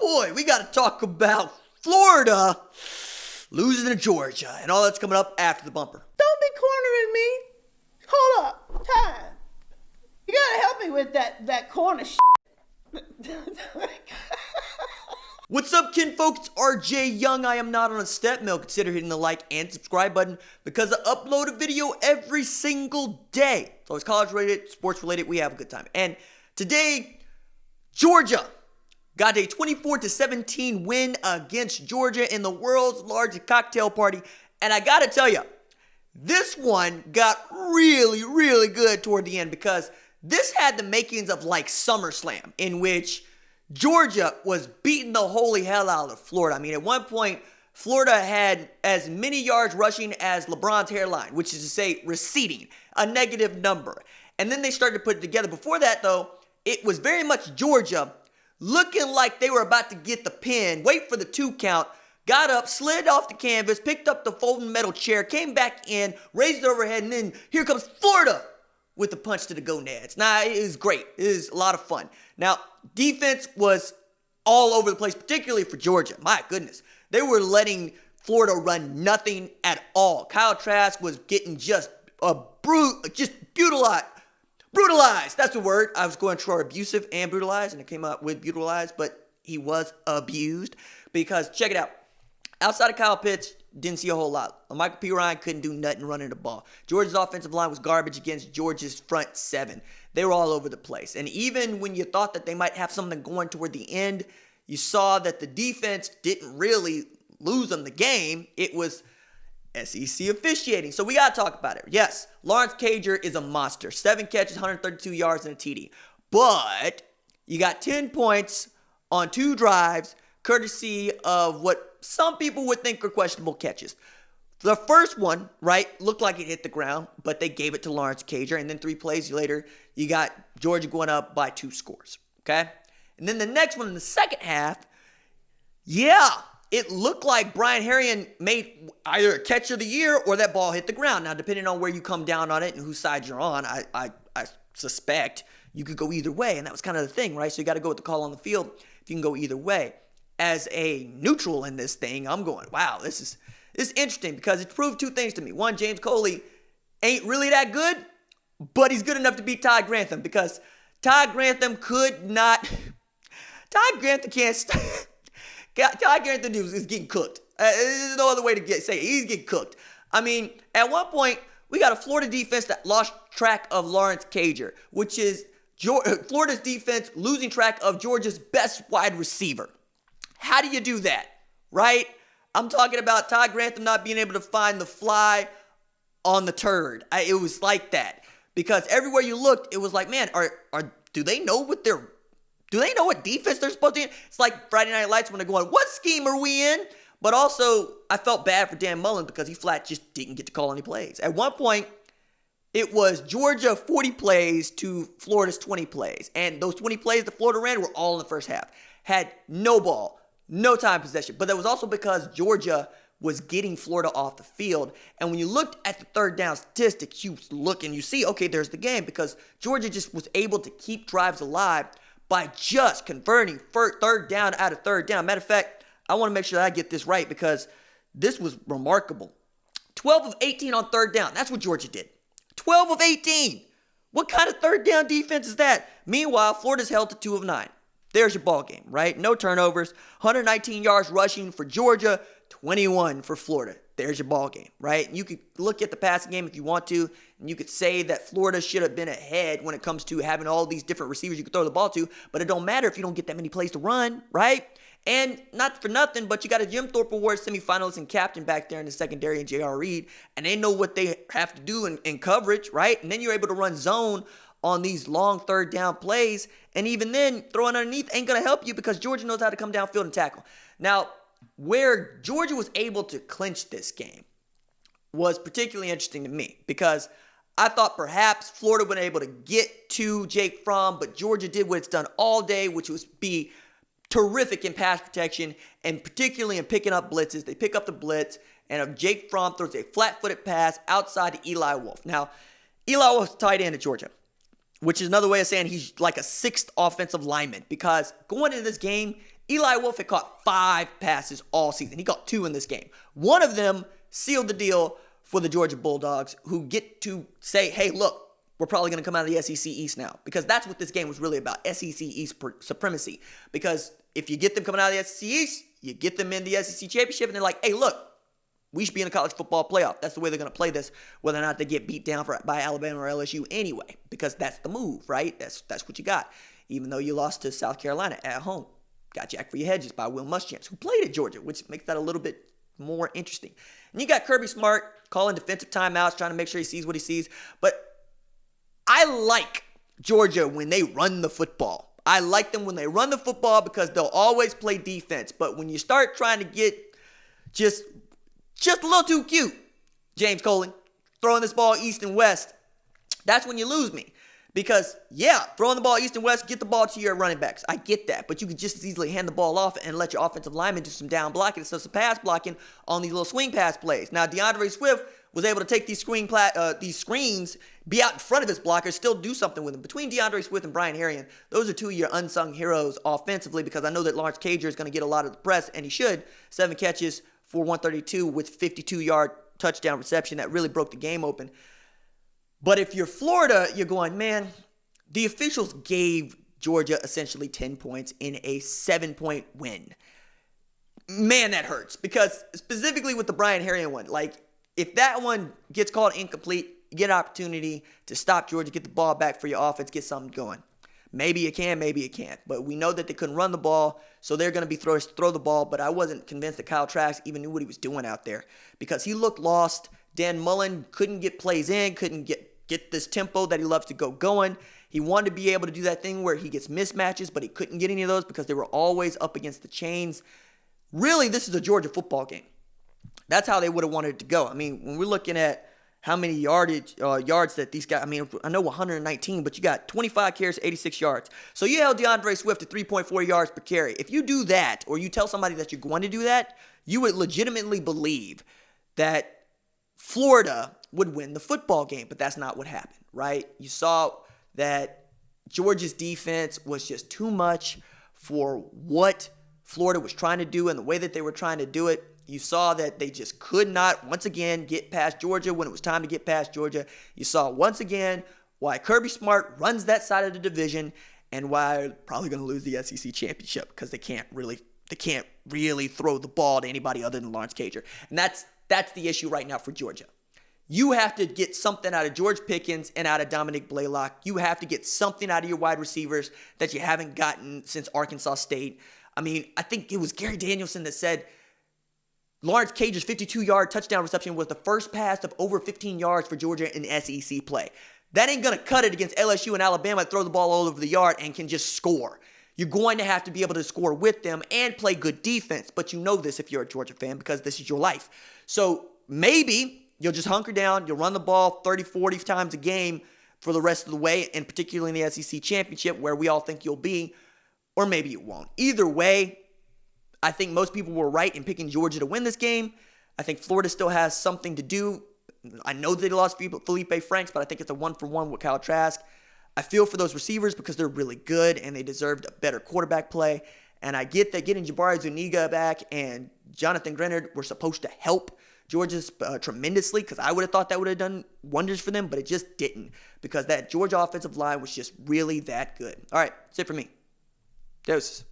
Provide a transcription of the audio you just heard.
boy, we got to talk about Florida losing to Georgia and all that's coming up after the bumper. Don't be cornering me. Hold up. Time. You got to help me with that corner shit. What's up, kinfolk? It's RJ Young. I am not on a step mill. Consider hitting the like and subscribe button because I upload a video every single day. It's always college related, sports related. We have a good time. And today, Georgia got a 24-17 win against Georgia in the world's largest cocktail party. And I got to tell you, this one got really, really good toward the end because this had the makings of like SummerSlam, in which Georgia was beating the holy hell out of Florida. I mean, at one point, Florida had as many yards rushing as LeBron's hairline, which is to say receding, a negative number. And then they started to put it together. Before that, though, it was very much Georgia looking like they were about to get the pin, wait for the 2 count, got up, slid off the canvas, picked up the folding metal chair, came back in, raised it overhead, and then here comes Florida with the punch to the gonads. Now, it is great. It is a lot of fun. Now, defense was all over the place, particularly for Georgia. My goodness. They were letting Florida run nothing at all. Kyle Trask was getting just brutalized. Brutalized. That's the word. I was going for abusive and brutalized, and it came out with brutalized, but he was abused because, check it out. Outside of Kyle Pitts, didn't see a whole lot. Michael P. Ryan couldn't do nothing running the ball. Georgia's offensive line was garbage against Georgia's front 7. They were all over the place. And even when you thought that they might have something going toward the end, you saw that the defense didn't really lose them the game. It was SEC officiating. So we got to talk about it. Yes, Lawrence Cager is a monster. 7 catches, 132 yards, and a TD. But you got 10 points on 2 drives, courtesy of what some people would think are questionable catches. The first one, right, looked like it hit the ground, but they gave it to Lawrence Cager. And then 3 plays later, you got Georgia going up by 2 scores, okay? And then the next one in the second half, yeah, it looked like Brian Herrien made either a catch of the year or that ball hit the ground. Now, depending on where you come down on it and whose side you're on, I suspect you could go either way. And that was kind of the thing, right? So you got to go with the call on the field if you can go either way. As a neutral in this thing, I'm going, wow, this is interesting because it proved 2 things to me. One, James Coley ain't really that good, but he's good enough to beat Todd Grantham because Todd Grantham could not. Todd Grantham can't. Todd Grantham is getting cooked. There's no other way to say it. He's getting cooked. I mean, at one point, we got a Florida defense that lost track of Lawrence Cager, which is Florida's defense losing track of Georgia's best wide receiver. How do you do that, right? I'm talking about Todd Grantham not being able to find the fly on the turd. It was like that because everywhere you looked, it was like, man, do they know what defense they're supposed to be in? It's like Friday Night Lights when they're going, what scheme are we in? But also, I felt bad for Dan Mullen because he flat just didn't get to call any plays. At one point, it was Georgia 40 plays to Florida's 20 plays. And those 20 plays that Florida ran were all in the first half. Had no ball. No time possession. But that was also because Georgia was getting Florida off the field. And when you looked at the third down statistics, you look and you see, okay, there's the game. Because Georgia just was able to keep drives alive by just converting third down out of third down. Matter of fact, I want to make sure that I get this right because this was remarkable. 12 of 18 on third down. That's what Georgia did. 12 of 18. What kind of third down defense is that? Meanwhile, Florida's held to 2 of 9. There's your ball game, right? No turnovers, 119 yards rushing for Georgia, 21 for Florida. There's your ball game, right? You could look at the passing game if you want to, and you could say that Florida should have been ahead when it comes to having all these different receivers you could throw the ball to, but it don't matter if you don't get that many plays to run, right? And not for nothing, but you got a Jim Thorpe Award semifinalist and captain back there in the secondary in J.R. Reed, and they know what they have to do in coverage, right? And then you're able to run zone on these long third down plays, and even then, throwing underneath ain't going to help you because Georgia knows how to come downfield and tackle. Now, where Georgia was able to clinch this game was particularly interesting to me because I thought perhaps Florida would be able to get to Jake Fromm, but Georgia did what it's done all day, which was be terrific in pass protection and particularly in picking up blitzes. They pick up the blitz, and if Jake Fromm throws a flat-footed pass outside to Eli Wolf. Now, Eli Wolf's tight end at Georgia, which is another way of saying he's like a 6th offensive lineman because going into this game, Eli Wolf had caught 5 passes all season. He caught 2 in this game. One of them sealed the deal for the Georgia Bulldogs, who get to say, hey, look, we're probably going to come out of the SEC East now. Because that's what this game was really about, SEC East supremacy. Because if you get them coming out of the SEC East, you get them in the SEC Championship, and they're like, hey, look, we should be in a college football playoff. That's the way they're going to play this, whether or not they get beat down by Alabama or LSU anyway, because that's the move, right? That's what you got. Even though you lost to South Carolina at home. Got jacked for your hedges by Will Muschamp, who played at Georgia, which makes that a little bit more interesting. And you got Kirby Smart calling defensive timeouts, trying to make sure he sees what he sees. But I like Georgia when they run the football. I like them when they run the football because they'll always play defense. But when you start trying to get just a little too cute, James Coley, throwing this ball east and west, that's when you lose me. Because, yeah, throwing the ball east and west, get the ball to your running backs. I get that. But you could just as easily hand the ball off and let your offensive linemen do some down blocking instead of some pass blocking on these little swing pass plays. Now, DeAndre Swift was able to take these screens, be out in front of his blockers, still do something with them. Between DeAndre Swift and Brian Herrien, those are 2 of your unsung heroes offensively, because I know that Lawrence Cager is going to get a lot of the press, and he should. 7 catches for 132 with 52-yard touchdown reception. That really broke the game open. But if you're Florida, you're going, man, the officials gave Georgia essentially 10 points in a 7-point win. Man, that hurts. Because specifically with the Brian Herrien one, like, if that one gets called incomplete, you get an opportunity to stop Georgia, get the ball back for your offense, get something going. Maybe you can, maybe you can't. But we know that they couldn't run the ball, so they're going to be throw the ball. But I wasn't convinced that Kyle Trask even knew what he was doing out there, because he looked lost. Dan Mullen couldn't get plays in, couldn't get this tempo that he loves to go going. He wanted to be able to do that thing where he gets mismatches, but he couldn't get any of those because they were always up against the chains. Really, this is a Georgia football game. That's how they would have wanted it to go. I mean, when we're looking at how many yards that these guys, I mean, I know 119, but you got 25 carries, 86 yards. So you held DeAndre Swift to 3.4 yards per carry. If you do that, or you tell somebody that you're going to do that, you would legitimately believe that Florida would win the football game, but that's not what happened, right? You saw that Georgia's defense was just too much for what Florida was trying to do and the way that they were trying to do it. You saw that they just could not, once again, get past Georgia when it was time to get past Georgia. You saw, once again, why Kirby Smart runs that side of the division and why they're probably going to lose the SEC championship, because they can't really throw the ball to anybody other than Lawrence Cager. And that's the issue right now for Georgia. You have to get something out of George Pickens and out of Dominic Blaylock. You have to get something out of your wide receivers that you haven't gotten since Arkansas State. I mean, I think it was Gary Danielson that said Lawrence Cager's 52-yard touchdown reception was the first pass of over 15 yards for Georgia in SEC play. That ain't going to cut it against LSU and Alabama that throw the ball all over the yard and can just score. You're going to have to be able to score with them and play good defense, but you know this if you're a Georgia fan, because this is your life. So maybe you'll just hunker down, you'll run the ball 30, 40 times a game for the rest of the way, and particularly in the SEC championship where we all think you'll be, or maybe you won't. Either way, I think most people were right in picking Georgia to win this game. I think Florida still has something to do. I know they lost Felipe Franks, but I think it's a 1-for-1 with Kyle Trask. I feel for those receivers because they're really good and they deserved a better quarterback play. And I get that getting Jabari Zuniga back and Jonathan Grenard were supposed to help Georgia tremendously, because I would have thought that would have done wonders for them, but it just didn't, because that Georgia offensive line was just really that good. All right, that's it for me. Deuces.